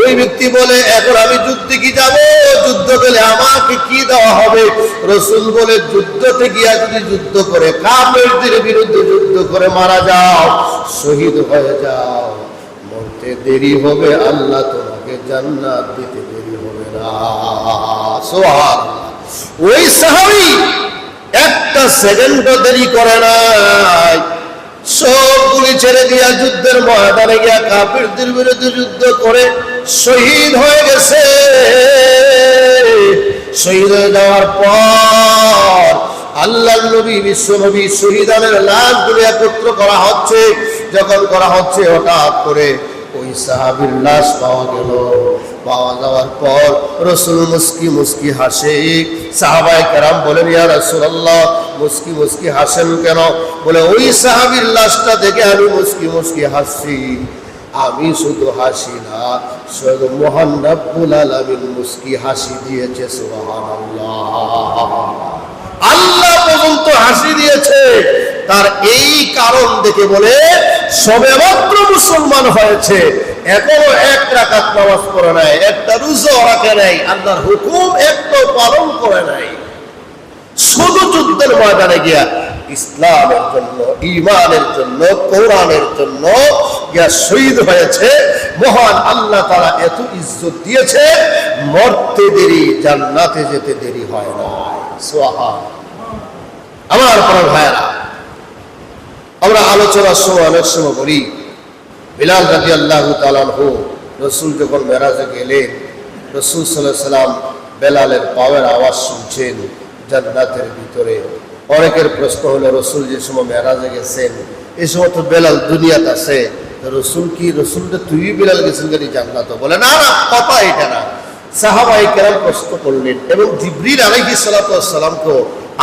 ওই ব্যক্তি বলে, এখন আমি যুদ্ধে কি যাব? যুদ্ধ গেলে আমাকে কি দেওয়া হবে? রাসূল বলে, যুদ্ধতে গিয়া যদি যুদ্ধ করে কাফেরদের বিরুদ্ধে যুদ্ধ করে মারা যাও, শহীদ হয়ে যাও, মরতে দেরি হবে, আল্লাহ তোমাকে জান্নাত দিতে দেরি হবে না। সুবহানাল্লাহ। ওই সাহাবী একটা সেকেন্ডও দেরি করে নাই, সবগুলি ছেড়ে দিয়া যুদ্ধের ময়দানে গিয়া কাফিরদের বিরুদ্ধে যুদ্ধ করে শহীদ হয়ে গেছে। শহীদ হয়ে যাওয়ার পর আল্লাহর নবী, বিশ্ব নবী, শহীদানের লাশগুলো একত্র করা হচ্ছে। যখন করা হচ্ছে, হঠাৎ করে ওই সাহাবীর লাশ পাওয়া গেল। পাওয়া যাওয়ার পর রাসূল মুস্কি মুস্কি হাসে। সাহাবায়ে কেরাম বলেন, ইয়া রাসূলুল্লাহ, মুস্কি মুস্কি হাসেন কেন? বলে, ওই সাহাবীর লাশটা দেখে আমি মুস্কি মুস্কি হাসছি। আমি শুধু হাসি না, স্বয়ং মহান রব্বুল আলামিন মুস্কি হাসি দিয়েছে। সুবহানাল্লাহ। আল্লাহ পর্যন্ত হাসি দিয়েছে। তার এই কারণ দেখে বলে, সবেমাত্র মুসলমান হয়েছে, এখনো এক রাকাত নামাজ পড়ে নাই, একটা রোজা রাখে নাই, আল্লাহর হুকুম একটু পালন করে নাই, শুধু যুদ্ধের ময়দানে গিয়া ইসলামের জন্য, ঈমানের জন্য, কোরআনের জন্য গিয়া শহীদ হয়েছে। মহান আল্লাহ তাআলা এত ইজ্জত দিয়েছে, মরতে দেরি, জান্নাতে যেতে দেরি হয় না। সুবহানাল্লাহ। আমার প্রিয় ভাইরা, আমরা আলোচনার সময় অনেক সময় বলি, বিলাল রাদিয়াল্লাহু তাআলা আনহু রাসূল যখন মেরাজে গেলেন, রাসূল সাল্লাল্লাহু আলাইহি সাল্লাম বেলালের পাওয়ার আওয়াজ শুনছেন জান্নাতের ভিতরে। অনেকের প্রশ্ন হলো, রাসূল যে সময় মেরাজে গেছেন, এই সময় তো বেলাল দুনিয়াতে আছে, রাসূল কি, রাসূলটা তুই বেলাল গেছেন কেন জান্নাতে? বলে, না না, কথা এটা না। সাহাবায়ে কেরাম প্রশ্ন করলেন এবং জিবরিল আলাইহিস সালাতু ওয়াস সালামকে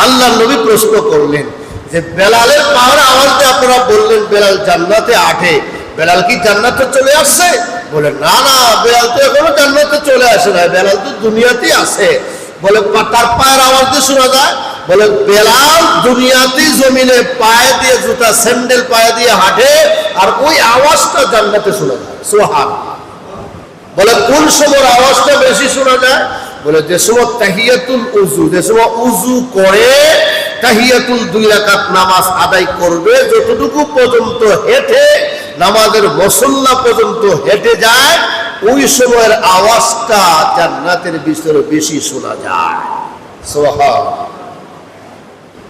আল্লাহর নবী প্রশ্ন করলেন যে, বেলালের পাওয়ার আওয়াজ দিয়ে আপনারা বললেন বেলাল জান্নাতে আটে, বেলাল কি জান্নাতে চলে আসছে? বলে, না না, বেলাল তো এখনো জান্নাতে চলে আসে না, বেলাল তো দুনিয়াতেই আছে। বলে, তার পায়ের আওয়াজ দিয়ে শোনা যায়? বলে, বেলাল দুনিয়াতেই জমিনে পায়ে দিয়ে, জুতা স্যান্ডেল পায়ে দিয়ে হাঁটে, আর ওই আওয়াজটা জান্নাতে শোনা যায়। সুবহানাল্লাহ। বলে, কোন সময় আওয়াজটা বেশি শোনা যায়? বলে, যে সময় তাহিয়াতুল উযু, যে সময় উযু করে তাহিয়াতুল 2 রাকাত নামাজ আদায় করবে, যতটুকু পর্যন্ত হেঁটে নামাজের মুসল্লা পর্যন্ত হেঁটে যায়, ওই সময়ের আওয়াজটা জান্নাতের ভিতরে বেশি শোনা যায়। সুবহানাল্লাহ।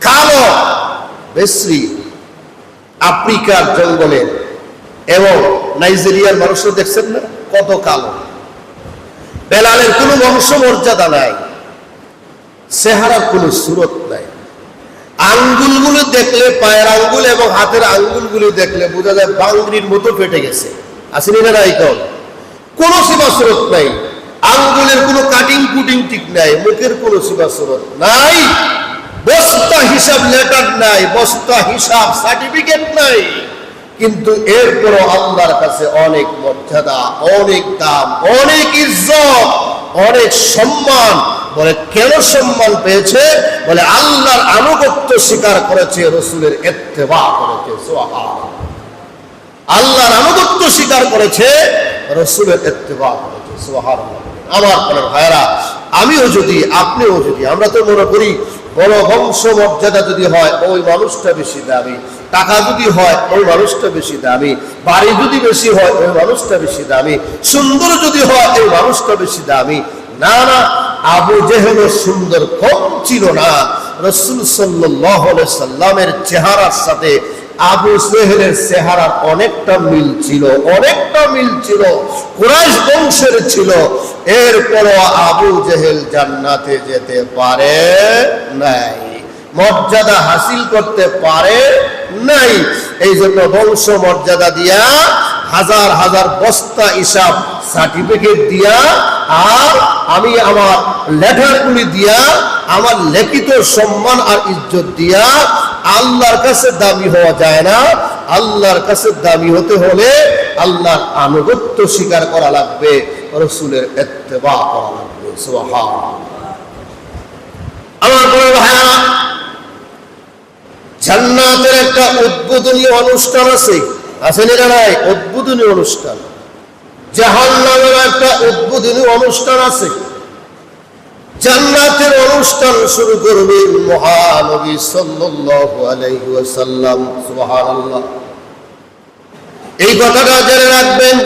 কালো বেশ্রী আফ্রিকার জঙ্গলের এবং নাইজেরিয়ার মানুষরা দেখছেন না কত কালো। বেলালের কোনো বংশমর্যাদা নাই, চেহারার কোনো সুরত নাই। আঙ্গুলগুলো দেখলে, পায়ের আঙ্গুল এবং হাতের আঙ্গুলগুলো দেখলে বোঝা যায় বাংরির মতো ফেটে গেছে। আসেনি না নাই? কোনো সিবা সুরত নাই, আঙ্গুলের কোনো কাটিং কুটিং ঠিক নাই, মুখের কোনো সিবা সুরত নাই, বস্তা হিসাব লেটার নাই, বস্তা হিসাব সার্টিফিকেট নাই। কিন্তু এরপরও আল্লাহর কাছে অনেক মর্যাদা, অনেক দাম, অনেক ইজ্জত, অনেক সম্মান। বলে, কেন সম্মান পেয়েছে? বলে, আল্লাহর আনুগত্য স্বীকার করেছে, রাসূলের ইত্তেবা করেছে। সুবহানাল্লাহ। আল্লাহর আনুগত্য স্বীকার করেছে, রাসূলের ইত্তেবা করেছে। সুবহানাল্লাহ। আমার প্রিয় ভাইরা, আমিও যদি, আপনিও যদি, আমরা তো মনে করি বড় বংশ মর্যাদা যদি হয় ওই মানুষটা বেশি দামি, টাকা যদি হয় ওই মানুষটা বেশি দামি, বাড়ি যদি বেশি হয় ওই মানুষটা বেশি দামি, সুন্দর যদি হয় ওই মানুষটা বেশি দামি। না না, আবু জেহেলের সুন্দর কম ছিল না। রাসূল সাল্লাল্লাহু আলাইহি সাল্লামের চেহারার সাথে আবু জেহেলের চেহারার অনেকটা মিল ছিল, অনেকটা মিল ছিল, কুরাইশ বংশের ছিল। এরপরও আবু জেহেল জান্নাতে যেতে পারে নাই, মর্যাদা হাসিল করতে পারে নাই। এই জন্য বংশ মর্যাদা দিয়া, হাজার হাজার বস্তা হিসাব সার্টিফিকেট দিয়া, আর আমি আমার লেটারগুলি দিয়া, আমার লিখিত সম্মান আর ইজ্জত দিয়া আল্লাহর কাছে দামি হওয়া যায় না। আল্লাহর কাছে দামি হতে হলে আল্লাহর আনুগত্য স্বীকার করা লাগবে, রাসূলের ইত্তেবা করা লাগবে। সুবহানাল্লাহ। আমার বড় ভাইরা, জান্নাতের একটা উদ্বোধনী অনুষ্ঠান আছে, আছে না নাই? উদ্বোধনী অনুষ্ঠান। জাহান্নামের একটা উদ্বোধনী অনুষ্ঠান আছে, জান্নাতের অনুষ্ঠান শুরু করবেন মহানবী সাল্লাল্লাহু আলাইহি ওয়াসাল্লাম। সুবহানাল্লাহ। এই কথাটা জেনে রাখবেন,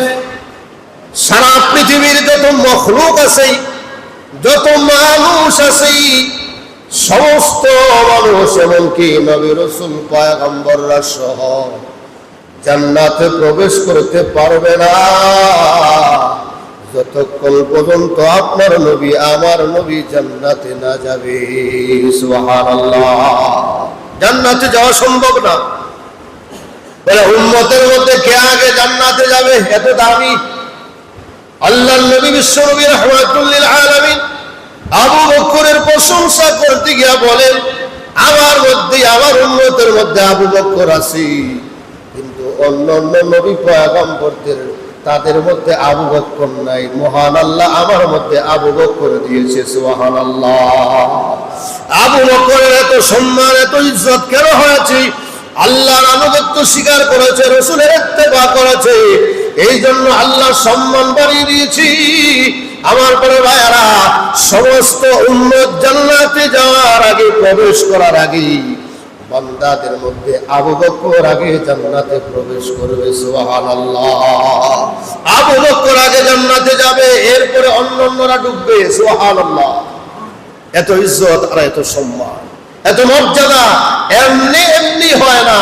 সারা পৃথিবীর যত মখলুক আছে, যত মানুষ আছে, সমস্ত মানুষ এমনকি নবী রাসূল পয়গম্বররা সহ জান্নাতে প্রবেশ করতে পারবে না যতক্ষণ পর্যন্ত আপনার নবী আমার নবী জান্নাতে না যাবে। সুবহানাল্লাহ। জান্নাতে যাওয়া সম্ভব না। বলে উম্মতের মধ্যে কে আগে জান্নাতে যাবে? এত দামি আল্লাহর নবী বিশ্বনবী রাহমাতুল লিল আলামিন আবু বকরের প্রশংসা করতে গিয়া বলেন, আমার মধ্যে আমার উম্মতের মধ্যে আবু বকর আছে, কিন্তু অন্যান্য নবী পয়গম্বরদের তাদের মধ্যে আবু বকর নাই। মহান আল্লাহ আমার মধ্যে আবু বকর দিয়েছে। সুবহানাল্লাহ। আবু বকরের এত সম্মান, এত ইজ্জত কেন হয়েছে? আল্লাহর আনুগত্য স্বীকার করেছে, রাসূলের ইত্তেবা করেছে, এই জন্য আল্লাহ সম্মান বাড়িয়ে দিয়েছি। আমার পরে ভাইয়ারা, সমস্ত উম্মত জান্নাতে যাওয়ার আগে, প্রবেশ করার আগে বান্দাদের মধ্যে আবু বকর আগে জান্নাতে প্রবেশ করবে। সুবহানাল্লাহ। আবু বকর আগে জান্নাতে যাবে, এরপরে অন্যান্যরা ঢুকবে। সুবহানাল্লাহ। এত ইজ্জত আর এত সম্মান, এত মর্যাদা এমনি এমনি হয় না।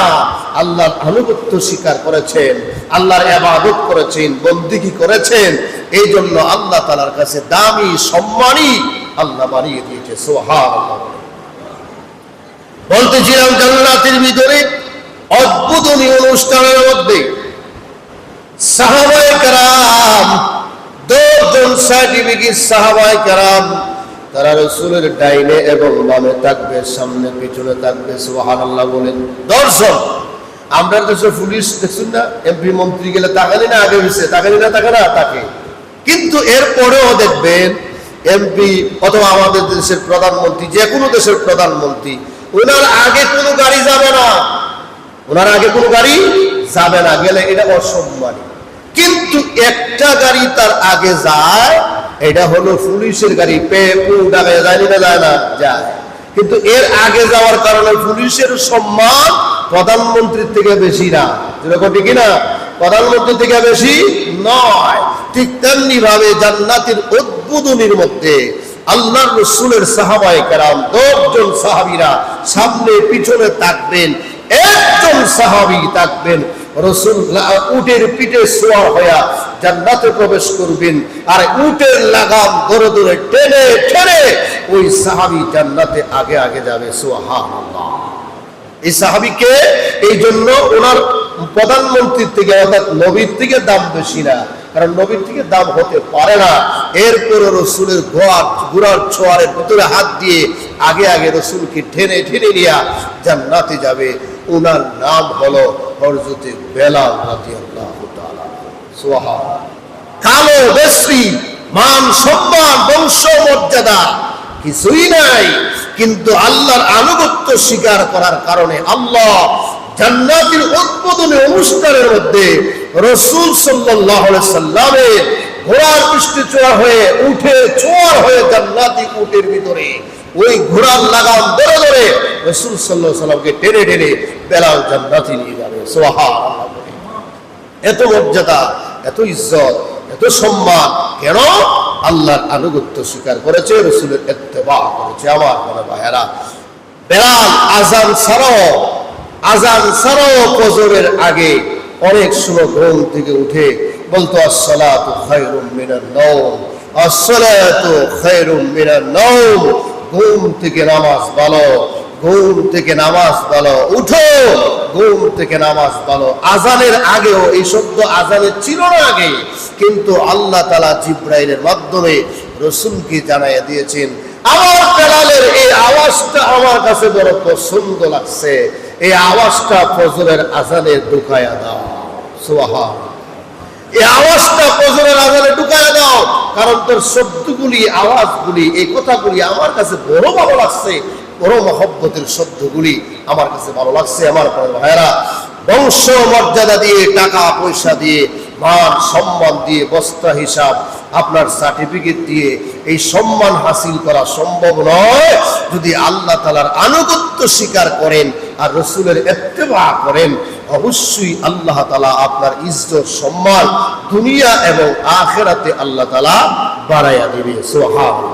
আল্লাহর আনুগত্য স্বীকার করেছেন, আল্লাহর ইবাদত করেছেন, বন্দেগী করেছেন, এই জন্য আল্লাহ তাআলার কাছে দামি সম্মানী আল্লাহ বানিয়ে দিয়েছে। সুবহানাল্লাহ। বলতেছিলাম জান্নাতের ভিতরে অদ্ভুতনী অনুষ্ঠানের মধ্যে সাহাবায়ে কেরাম, 10 জন সার্টিফিকেট সাহাবায়ে কেরাম, তারা রাসূলের ডাইনে এবং বামে থাকবে, সামনে পিছনে থাকবে। সুবহানাল্লাহ বলেন। 10 জন। আমরা দেশের পুলিশ দেখছেন না, এমপি মন্ত্রী গেলে তাকালি না, আগে হয়েছে তাকালি না, তাকে না তাকে, কিন্তু এরপরেও দেখবেন এমপি অথবা আমাদের দেশের প্রধানমন্ত্রী, যে কোনো দেশের প্রধানমন্ত্রী, ওনার আগে কোনো গাড়ি যাবে না, ওনার আগে কোনো গাড়ি যাবে না, গেলে এটা অসম্মানী। কিন্তু একটা গাড়ি তার আগে যায়, এটা হলো পুলিশের গাড়ি। জানি না, যায় না, যায়। কিন্তু এর আগে যাওয়ার কারণে পুলিশের সম্মান প্রধানমন্ত্রীর থেকে বেশি না। যেরকম ঠিক না, প্রধানমন্ত্রী থেকে বেশি নয়। ঠিক তেমনি ভাবে জান্নাতের উদ্বোধনীর মধ্যে আল্লাহর রাসূলের সাহাবায়ে কেরাম 10 জন সাহাবীরা সামনে পিছনে থাকবেন, একজন সাহাবী থাকবেন রাসূল উটের পিঠে সওয়ার হয়ে জান্নাতে প্রবেশ করবেন, আর উটের লাগাম ধরে ধরে টেনে টেনে ওই সাহাবী জান্নাতে আগে আগে যাবে। সুবহানাল্লাহ। এই সাহাবীকে এই জন্য ওনার প্রধানমন্ত্রীর থেকে অর্থাৎ নবীর থেকে দাম বেশি না, কারণ নবীর থেকে দাম হতে পারে না। এরপরে রাসূলের ঘোড়ার ছোয়ারের ভিতরে হাত দিয়ে আগে আগে রাসূলকে টেনে টেনে নিয়ে জান্নাতে যাবে। ওনার নাম হলো হযরত বেলাল রাদিয়াল্লাহু তাআলা। সুবহানাল্লাহ। কালো বেশি মান সম্মান বংশ মর্যাদা কিছুই নাই, কিন্তু আল্লাহর আনুগত্য স্বীকার করার কারণে আল্লাহ জান্নাতের উদ্বোধনী অনুষ্ঠানের মধ্যে রাসূল সাল্লাল্লাহু আলাইহি সাল্লামের ঘোড়ার পৃষ্ঠে চড়া হয়ে উঠে চোর হয়ে জান্নাতি উটের ভিতরে ওই ঘোড়ার লাগাম ধরে ধরে রাসূল সাল্লাল্লাহু আলাইহি সাল্লামকে টেনে টেনে বেলাল জান্নাতে নিয়ে যাবে। সুবহানাল্লাহ। এত মর্যাদা, এত ইজ্জত, এত সম্মান কেন? আল্লাহর আনুগত্য স্বীকার করেছে, রাসূলের ইত্তেবা করেছে। আমার মনে ভাইয়েরা, বেলাল আযান ছাড়াও ফজরের আগে অনেক সময় ঘুম থেকে উঠে বলতো আসসালাতু খায়রুম মিনান নাওম, আসসালাতু খায়রুম মিনান নাওম। ঘুম থেকে নামাজ ভালো, ঘুম থেকে নামাজ ভালো, উঠো, ঘুম থেকে নামাজ ভালো। আজানের আগেও এই শব্দ আজানের ছিল না আগে, কিন্তু আল্লাহ তাআলা জিবরাইলের মাধ্যমে রাসূলকে জানাইয়া দিয়েছেন, আমার বেলালের এই আওয়াজটা আমার কাছে বড় পছন্দ লাগছে, এই আওয়াজটা ফজরের আজানে ঢুকায়া দাও। সুবহানাল্লাহ। এই আওয়াজটা ফজরের আজানে ঢুকায়া দাও, কারণ তোর শব্দগুলি, আওয়াজগুলি, এই কথাগুলি আমার কাছে বড় ভালো লাগছে, বড় মহব্বতের শব্দগুলি আমার কাছে ভালো লাগছে। আমার ভাইয়েরা, বংশ মর্যাদা দিয়ে, টাকা পয়সা দিয়ে মান সম্মান দিয়ে বস্তা হিসাব আপনার সার্টিফিকেট দিয়ে এই সম্মান হাসিল করা সম্ভব নয় যদি আল্লাহ তাআলার আনুগত্য স্বীকার করেন আর রাসূলের ইত্তেবা করেন। অবশ্যই আল্লাহ তাআলা আপনার ইজ্জত সম্মান দুনিয়া এবং আখিরাতে আল্লাহ তাআলা বাড়াইয়া দিবে। সুবহানাল্লাহ।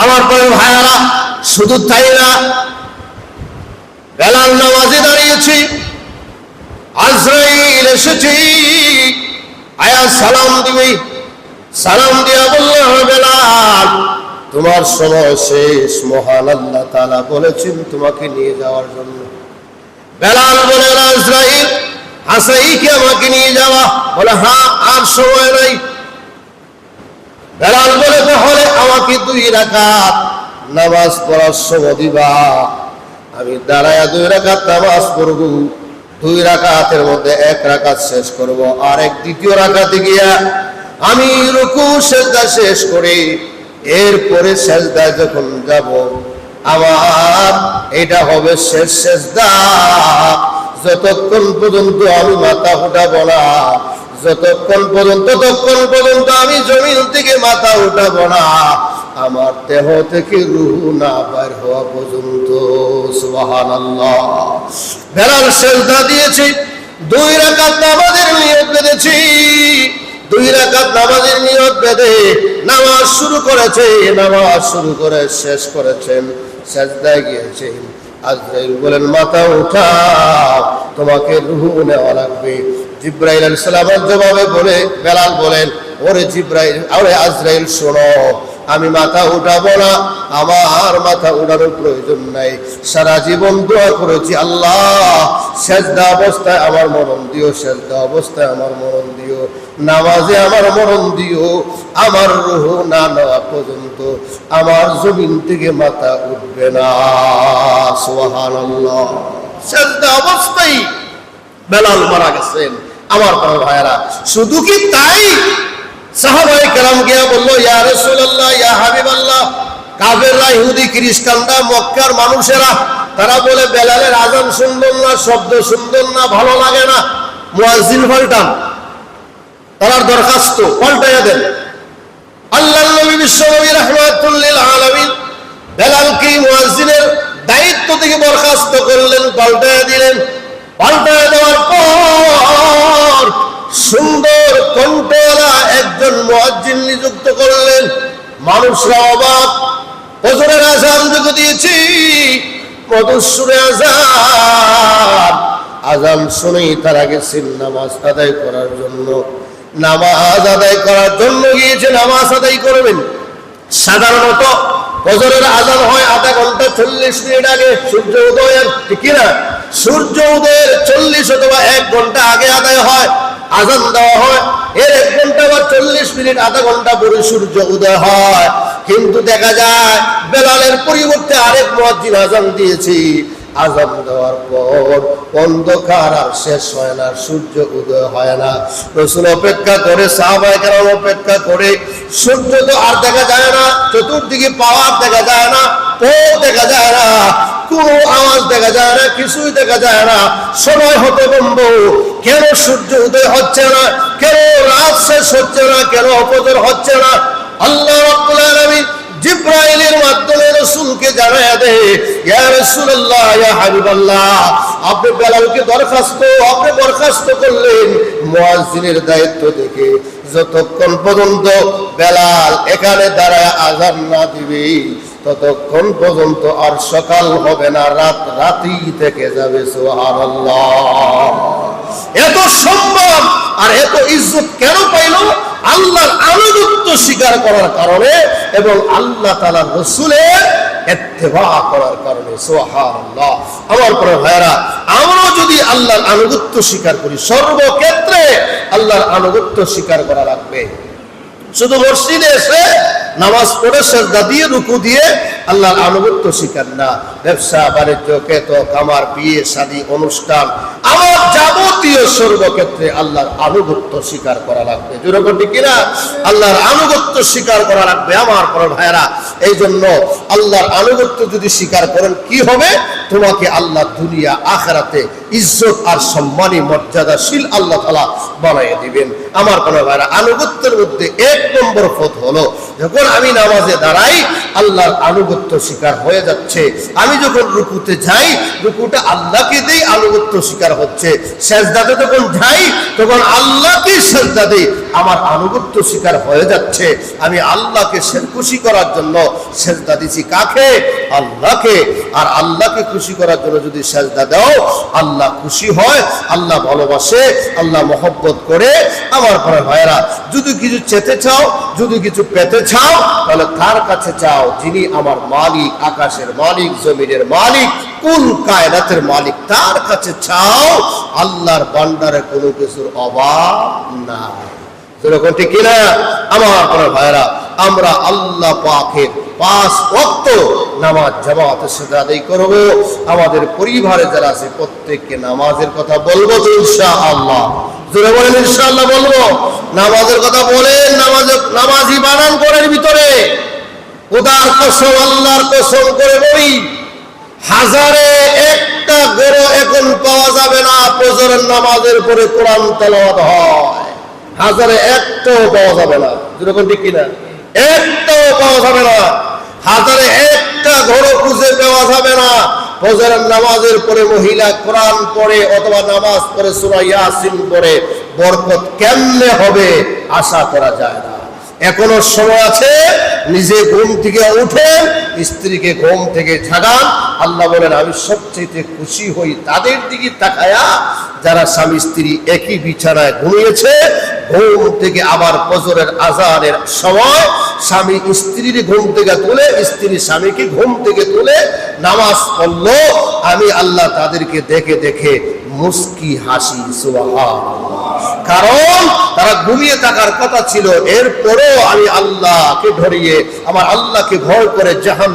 আমার প্রিয় ভাইরা, শুধু তাই না, বেলাল নামাজে দাঁড়িয়েছি, আজরাইল এসেছি, আয়া সালাম দিবি, সালাম দিয়া বলল, বেলাল তোমার সময় শেষ, মহান আল্লাহ তাআলা বলেছেন তোমাকে নিয়ে যাওয়ার জন্য। বেলাল বলে, আজরাইল আসাইকে আমাকে নিয়ে যাওয়া? বলে, হ্যাঁ, আর সময় নাই। বেলাল বলে, তাহলে আমাকে 2 রাকাত নামাজ পড়ার সময় দিবা। আমি দাঁড়ায়া 2 রাকাত নামাজ পড়ব, 2 রাকাতের মধ্যে 1 রাকাত শেষ করব, আর দ্বিতীয় রাকাতে গিয়া আমি রুকু সিজদা শেষ করে এরপরে সিজদায় যখন যাব আমার এটা হবে শেষ সিজদা। যতক্ষণ পর্যন্ত আমি মাথা উঠাবো না, ততক্ষণ পর্যন্ত আমি জমিন থেকে মাথা উঠাবো না, আমার দেহ থেকে রূহ না বের হওয়া পর্যন্ত। সুবহানাল্লাহ। বেলাল সিজদা দিয়েছি, 2 রাকাত নামাজের নিয়ত বেঁধেছি, 2 রাকাত নামাজের নিয়ত বেঁধে নামাজ শুরু করেছে, নামাজ শুরু করে শেষ করেছেন, সিজদায় গিয়েছেন। আজরাইল বলেন, মাথা উঠাও, তোমাকে রূহ নেওয়া লাগবে। জিবরাইল আলাইহিস সালামের জবাবে বলে বেলাল বলেন, ওরে জিবরাইল, ওরে আজরাইল, শোনো, আমি মাথা উঠাবো না, আমার মাথা উঠানোর প্রয়োজন নাই। সারা জীবন দোয়া করেছি, আল্লাহ সিজদা অবস্থায় আমার মরণ দিও, সিজদা অবস্থায় আমার মরণ দিও, নামাজে আমার মরণ দিও, আমার রূহ না নেওয়া পর্যন্ত আমার জমিন থেকে মাথা উঠবে না। সুবহানাল্লাহ। সিজদা অবস্থায় বেলাল মারা গেছেন। আমার প্রিয় ভাইরা, শুধু কি তাই, সাহাবায়ে কেরাম গিয়া বলল, ইয়া রাসূলুল্লাহ, ইয়া হাবিবাল্লাহ, কাফেররা, ইহুদি খ্রিস্টানরা, মক্কার মানুষেরা, তারা বলে বেলালের আযান সুন্দর না, শব্দ সুন্দর না, ভালো লাগে না, মুয়াজ্জিন পাল্টান। তার দরখাস্ত পাল্টাইয়া দেন। আল্লাহর নবী বিশ্বনবী রাহমাতুল লিল আলামিন বেলালকে মুয়াজ্জিনের দায়িত্ব থেকে বরখাস্ত করলেন, পাল্টাইয়া দিলেন। পাল্টাইয়া দেওয়ার পর সুন্দর কণ্ঠওয়ালা একজন মুয়াজ্জিন নিযুক্ত করলেন। মানুষরা অবাক, ফজরের আযান যখন দিয়েছি, মধুর সুরে আযান, আযান শুনেই তারা গেছেন নামাজ আদায় করার জন্য। নামাজ আদায় করার জন্য গিয়েছে, নামাজ আদায় করবেন। সাধারণত ফজরের আযান হয় আধা ঘন্টা 40 মিনিট আগে, সূর্য উদয়ের, ঠিক না? সূর্য উদয়ের 40 অথবা 1 ঘন্টা আগে আদায় হয়, আযান দেওয়া হয়। এর 1 ঘন্টা বা 40 মিনিট, আধা ঘন্টা পরে সূর্য উদয় হয়। কিন্তু দেখা যায় বেলালের পরিবর্তে আরেক মুয়াজ্জিন আযান দিয়েছে। আযান দেওয়ার পর অন্ধকার আর শেষ হয় না, সূর্য উদয় হয় না। রাসূল অপেক্ষা করে, সাহাবায়ে কেরাম অপেক্ষা করে, সূর্য তো আর দেখা যায় না, চতুর্দিকে পাওয়ার দেখা যায় না, পথ দেখা যায় না, কোনো আওয়াজ দেখা যায় না, কিছুই দেখা যায় না। সময় হতভম্ব, কেন সূর্য উদয় হচ্ছে না, কেন রাত শেষ হচ্ছে না, কেন ফজর হচ্ছে না। আল্লাহ রাব্বুল আলামিন জিবরাইলের মাধ্যমে রাসূলকে জানায়া দেয়, ইয়া রাসূলুল্লাহ, ইয়া হাবিবাল্লাহ, আপনি বেলালকে আপনি বরখাস্ত করলেন মুয়াজ্জিনের দায়িত্ব থেকে। যতক্ষণ পর্যন্ত বেলাল এখানে দাঁড়ায় আযান না দিবে, ততক্ষণ পর্যন্ত আর সকাল হবে না, রাতই থেকে যাবে। সুবহানাল্লাহ। এত সম্মান আর এত ইজ্জত কেন পাইল? আল্লাহর আনুগত্য স্বীকার করার কারণে এবং আল্লাহ তাআলার রাসূলের ইত্তেবা করার কারণে। সুবহানাল্লাহ। আমার প্রিয় ভাইরা, আমরা যদি আল্লাহর আনুগত্য স্বীকার করি, সর্বক্ষেত্রে আল্লাহর আনুগত্য স্বীকার করা লাগবে। শুধু মসজিদে এসে নামাজ পড়ে সেজদা দিয়ে রুকু দিয়ে আল্লাহর আনুগত্য স্বীকার না। ব্যবসা বাণিজ্য ক্ষেত কামার বিয়ে শাদী অনুষ্ঠান আমার যাবতীয় সর্বক্ষেত্রে আল্লাহর আনুগত্য স্বীকার করা লাগবে। যেরকম ঠিক কিনা? আল্লাহর আনুগত্য স্বীকার করা লাগবে আমার প্রিয় ভাইরা। এই জন্য আল্লাহর আনুগত্য যদি স্বীকার করেন কি হবে? তোমাকে আল্লাহ দুনিয়া আখিরাতে ইজ্জত আর সম্মানী মর্যাদাশীল আল্লাহ তাআলা বানিয়ে দিবেন আমার প্রিয় ভাইরা। আনুগত্যের মধ্যে এক নম্বর পথ হলো যখন আমি নামাজে দাঁড়াই আল্লাহর আনুগত্য স্বীকার হয়ে যাচ্ছে। আমি যখন রুকুতে যাই রুকুটা আল্লাহকে দেই, আনুগত্য স্বীকার হচ্ছে। সেজদাতে যখন যাই তখন আল্লাহকে সেজদা দেই, আমার আনুগত্য স্বীকার হয়ে যাচ্ছে। আমি আল্লাহকে খুশি করার জন্য সেজদা দিছি। কাকে? আল্লাহকে। আর আল্লাহকে খুশি করার জন্য যদি সেজদা দাও আল্লাহ খুশি হয়, আল্লাহ ভালোবাসে, আল্লাহ মহব্বত করে আমার প্রিয় ভাইরা। যদি কিছু চেতে চাও, যদি কিছু পেতে চাও তাহলে তার কাছে চাও যিনি আমার মালিক, আকাশের মালিক, জমিনের মালিক, কুল কায়নাতের মালিক। তার কাছে চাও। আল্লাহর ভান্ডারে কোনো কিছুর অভাব নাই। যেরকম ঠিক কিনা আমার প্রিয় ভাইরা? আমরা আল্লাহ পাকের 5 ওয়াক্ত নামাজ জামাতের সাথে আদায় করব। আমাদের পরিবারে যারা আছে প্রত্যেককে নামাজের কথা বলবো তো ইনশাআল্লাহ। জোরে বলেন ইনশাআল্লাহ বলবো। নামাজের কথা বলেন, নামাজি বানান করেন ভিতরে। খোদার কসম, আল্লাহর কসম করে বলি, হাজারে একটা গরু এখন পাওয়া যাবে না ফজরের নামাজের পরে কোরআন তেলাওয়াত হয়। হাজারে একটাও পাওয়া যাবে না। যেরকম ঠিক কিনা? একটাও পাওয়া যাবে না। হাজারে একটা ঘরও খুঁজে পাওয়া যাবে না ফজরের নামাজের পরে মহিলা কোরআন পড়ে অথবা নামাজ পড়ে সূরা ইয়াসিন পড়ে। বরকত কেমনে হবে আশা করা যায় না। এখনো সময় আছে। নিজে ঘুম থেকে উঠেন, স্ত্রীকে ঘুম থেকে জাগান। আল্লাহ বলেন আমি সবচেয়ে খুশি হই তাদের দিকে তাকায়া যারা স্বামী স্ত্রী একই বিছানায় ঘুমিয়েছে। ঘুম থেকে আবার ফজরের আজানের সময় স্বামী স্ত্রীর ঘুম থেকে তুলে, স্ত্রী স্বামীকে ঘুম থেকে তুলে নামাজ পড়লো। আমি আল্লাহ তাদেরকে দেখে দেখে মুস্কি হাসি। সুবহানাল্লাহ। কারণ তারা ঘুমিয়ে থাকার কথা ছিল, এরপরেও আমি আল্লাহকে ধরিয়ে আমার আল্লাহকে ভয় করে জাহান্নাম